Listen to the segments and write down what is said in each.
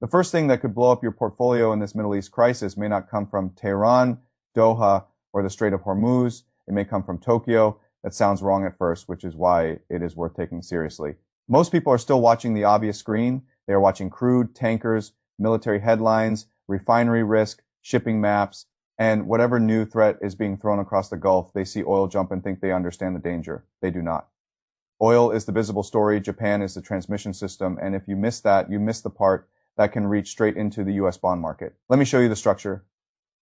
The first thing that could blow up your portfolio in this Middle East crisis may not come from Tehran, Doha, or the Strait of Hormuz. It may come from Tokyo. That sounds wrong at first, which is why it is worth taking seriously. Most people are still watching the obvious screen. They are watching crude, tankers, military headlines, refinery risk, shipping maps, and whatever new threat is being thrown across the Gulf. They see oil jump and think they understand the danger. They do not. Oil is the visible story. Japan is the transmission system. And if you miss that, you miss the part that can reach straight into the US bond market. Let me show you the structure.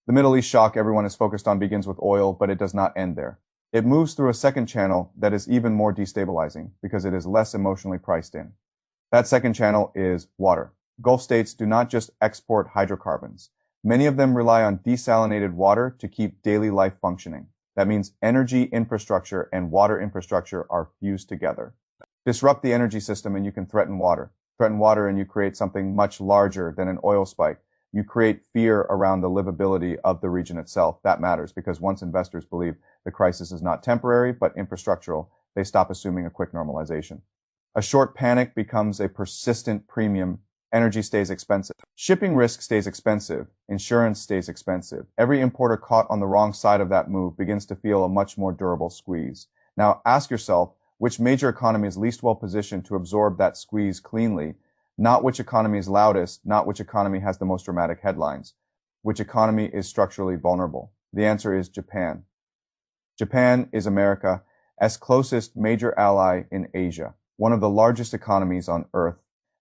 The Middle East shock everyone is focused on begins with oil, but it does not end there. It moves through a second channel that is even more destabilizing because it is less emotionally priced in. That second channel is water. Gulf states do not just export hydrocarbons. Many of them rely on desalinated water to keep daily life functioning. That means energy infrastructure and water infrastructure are fused together. Disrupt the energy system and you can threaten water. Threaten water and you create something much larger than an oil spike. You create fear around the livability of the region itself. That matters because once investors believe the crisis is not temporary but infrastructural, they stop assuming a quick normalization. A short panic becomes a persistent premium. Energy stays expensive. Shipping risk stays expensive. Insurance stays expensive. Every importer caught on the wrong side of that move begins to feel a much more durable squeeze. Now ask yourself, which major economy is least well positioned to absorb that squeeze cleanly? Not which economy is loudest, not which economy has the most dramatic headlines. Which economy is structurally vulnerable? The answer is Japan. Japan is America's closest major ally in Asia, one of the largest economies on Earth,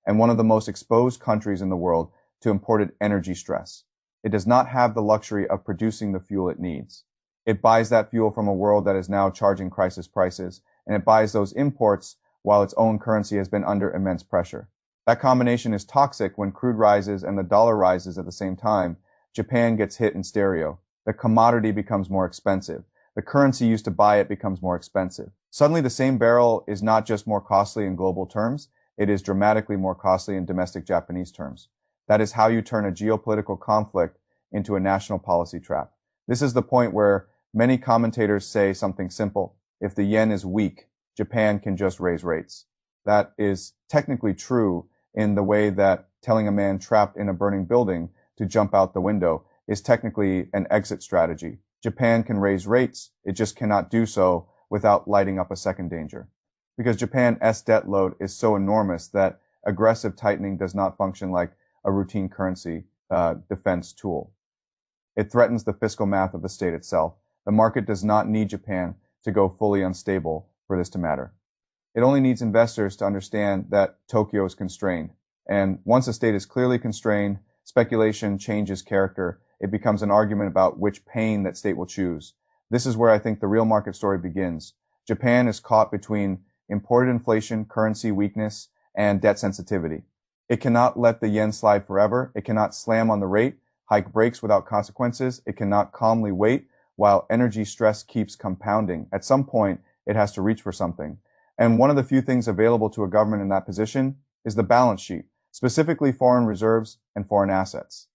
and one of the most exposed countries in the world to imported energy stress. It does not have the luxury of producing the fuel it needs. It buys that fuel from a world that is now charging crisis prices, and it buys those imports while its own currency has been under immense pressure. That combination is toxic when crude rises and the dollar rises at the same time. Japan gets hit in stereo. The commodity becomes more expensive. The currency used to buy it becomes more expensive. Suddenly the same barrel is not just more costly in global terms, it is dramatically more costly in domestic Japanese terms. That is how you turn a geopolitical conflict into a national policy trap. This is the point where many commentators say something simple. If the yen is weak, Japan can just raise rates. That is technically true in the way that telling a man trapped in a burning building to jump out the window is technically an exit strategy. Japan can raise rates, it just cannot do so without lighting up a second danger. Because Japan's debt load is so enormous that aggressive tightening does not function like a routine currency defense tool. It threatens the fiscal math of the state itself. The market does not need Japan to go fully unstable for this to matter. It only needs investors to understand that Tokyo is constrained. And once a state is clearly constrained, speculation changes character. It becomes an argument about which pain that state will choose. This is where I think the real market story begins. Japan is caught between imported inflation, currency weakness, and debt sensitivity. It cannot let the yen slide forever. It cannot slam on the rate, hike brakes without consequences. It cannot calmly wait while energy stress keeps compounding. At some point, it has to reach for something. And one of the few things available to a government in that position is the balance sheet, specifically foreign reserves and foreign assets.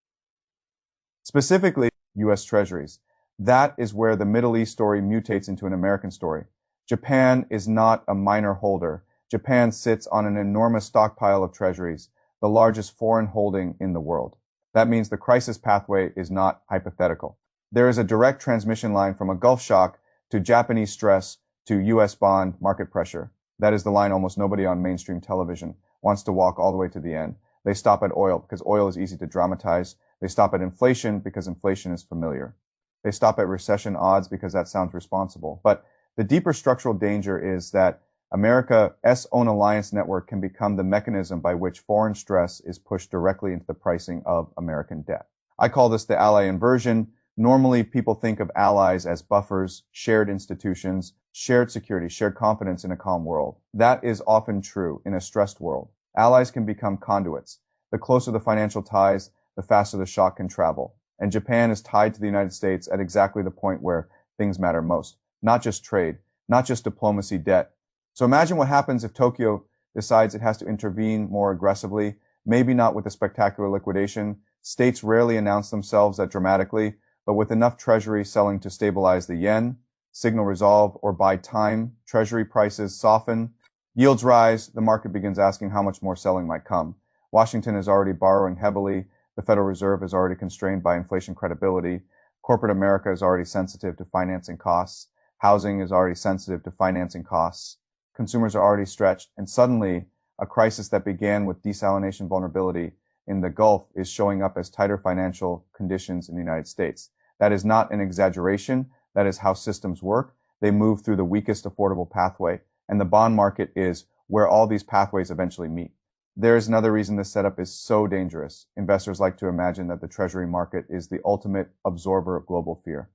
Specifically, U.S. Treasuries. That is where the Middle East story mutates into an American story. Japan is not a minor holder. Japan sits on an enormous stockpile of treasuries, the largest foreign holding in the world. That means the crisis pathway is not hypothetical. There is a direct transmission line from a Gulf shock to Japanese stress to U.S. bond market pressure. That is the line almost nobody on mainstream television wants to walk all the way to the end. They stop at oil because oil is easy to dramatize. They stop at inflation because inflation is familiar. They stop at recession odds because that sounds responsible. But the deeper structural danger is that America's own alliance network can become the mechanism by which foreign stress is pushed directly into the pricing of American debt. I call this the ally inversion. Normally, people think of allies as buffers, shared institutions, shared security, shared confidence in a calm world. That is often true in a stressed world. Allies can become conduits. The closer the financial ties, the faster the shock can travel. And Japan is tied to the United States at exactly the point where things matter most. Not just trade, not just diplomacy, debt. So imagine what happens if Tokyo decides it has to intervene more aggressively, maybe not with a spectacular liquidation. States rarely announce themselves that dramatically, but with enough Treasury selling to stabilize the yen, signal resolve, or buy time, Treasury prices soften, yields rise, the market begins asking how much more selling might come. Washington is already borrowing heavily. The Federal Reserve is already constrained by inflation credibility. Corporate America is already sensitive to financing costs. Housing is already sensitive to financing costs. Consumers are already stretched. And suddenly, a crisis that began with desalination vulnerability in the Gulf is showing up as tighter financial conditions in the United States. That is not an exaggeration. That is how systems work. They move through the weakest affordable pathway, and the bond market is where all these pathways eventually meet. There is another reason this setup is so dangerous. Investors like to imagine that the Treasury market is the ultimate absorber of global fear.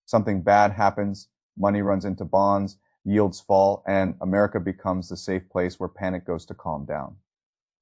Something bad happens, money runs into bonds, yields fall, and America becomes the safe place where panic goes to calm down.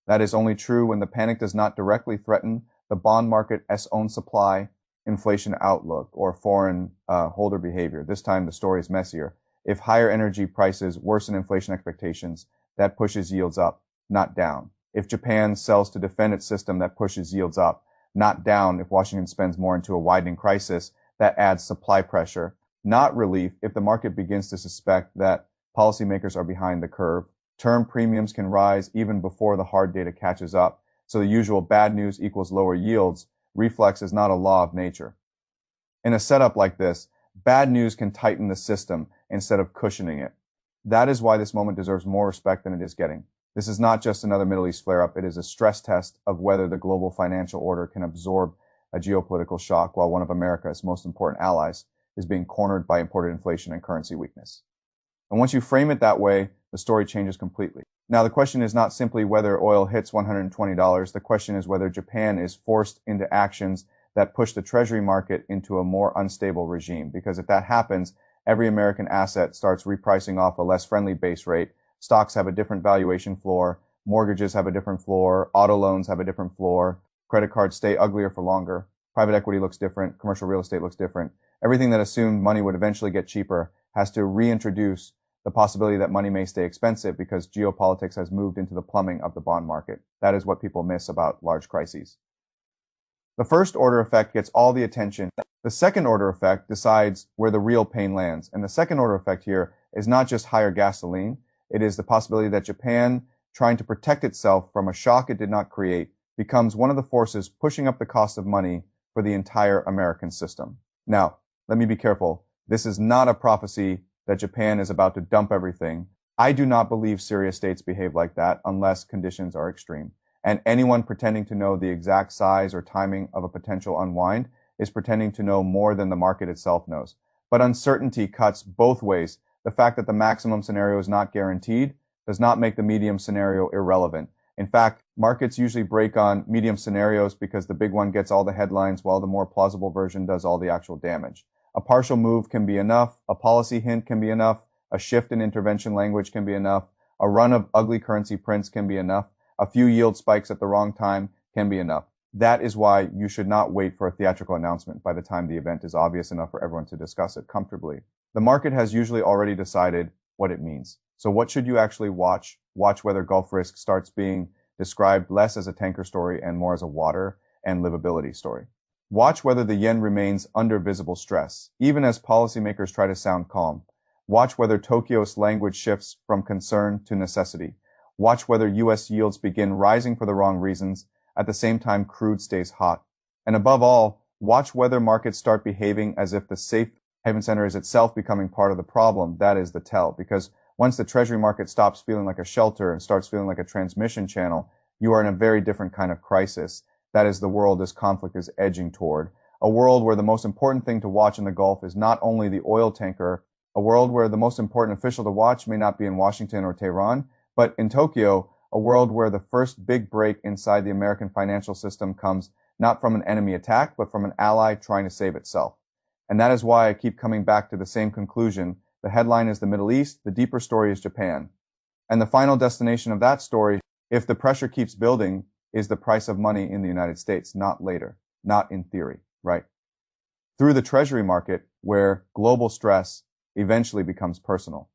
That is only true when the panic does not directly threaten the bond market's own supply, inflation outlook, or foreign holder behavior. This time the story is messier. If higher energy prices worsen inflation expectations, that pushes yields up, not down. If Japan sells to defend its system, that pushes yields up, not down. If Washington spends more into a widening crisis, that adds supply pressure, not relief. If the market begins to suspect that policymakers are behind the curve, term premiums can rise even before the hard data catches up. So the usual bad news equals lower yields. Reflex is not a law of nature. In a setup like this, bad news can tighten the system instead of cushioning it. That is why this moment deserves more respect than it is getting. This is not just another Middle East flare-up. It is a stress test of whether the global financial order can absorb a geopolitical shock while one of America's most important allies is being cornered by imported inflation and currency weakness. And once you frame it that way, the story changes completely. Now, the question is not simply whether oil hits $120. The question is whether Japan is forced into actions that push the Treasury market into a more unstable regime. Because if that happens, every American asset starts repricing off a less friendly base rate. Stocks have a different valuation floor. Mortgages have a different floor. Auto loans have a different floor. Credit cards stay uglier for longer. Private equity looks different. Commercial real estate looks different. Everything that assumed money would eventually get cheaper has to reintroduce the possibility that money may stay expensive because geopolitics has moved into the plumbing of the bond market. That is what people miss about large crises. The first order effect gets all the attention. The second order effect decides where the real pain lands. And the second order effect here is not just higher gasoline. It is the possibility that Japan, trying to protect itself from a shock it did not create, becomes one of the forces pushing up the cost of money for the entire American system. Now, let me be careful. This is not a prophecy that Japan is about to dump everything. I do not believe serious states behave like that unless conditions are extreme. And anyone pretending to know the exact size or timing of a potential unwind is pretending to know more than the market itself knows. But uncertainty cuts both ways. The fact that the maximum scenario is not guaranteed does not make the medium scenario irrelevant. In fact, markets usually break on medium scenarios because the big one gets all the headlines while the more plausible version does all the actual damage. A partial move can be enough. A policy hint can be enough. A shift in intervention language can be enough. A run of ugly currency prints can be enough. A few yield spikes at the wrong time can be enough. That is why you should not wait for a theatrical announcement by the time the event is obvious enough for everyone to discuss it comfortably. The market has usually already decided what it means. So what should you actually watch? Watch whether Gulf risk starts being described less as a tanker story and more as a water and livability story. Watch whether the yen remains under visible stress, even as policymakers try to sound calm. Watch whether Tokyo's language shifts from concern to necessity. Watch whether U.S. yields begin rising for the wrong reasons, at the same time crude stays hot. And above all, watch whether markets start behaving as if the safe haven center is itself becoming part of the problem. That is the tell, because once the Treasury market stops feeling like a shelter and starts feeling like a transmission channel, you are in a very different kind of crisis. That is the world this conflict is edging toward. A world where the most important thing to watch in the Gulf is not only the oil tanker, a world where the most important official to watch may not be in Washington or Tehran, but in Tokyo, a world where the first big break inside the American financial system comes not from an enemy attack, but from an ally trying to save itself. And that is why I keep coming back to the same conclusion. The headline is the Middle East, the deeper story is Japan. And the final destination of that story, if the pressure keeps building, is the price of money in the United States, not later, not in theory, right? Through the Treasury market, where global stress eventually becomes personal.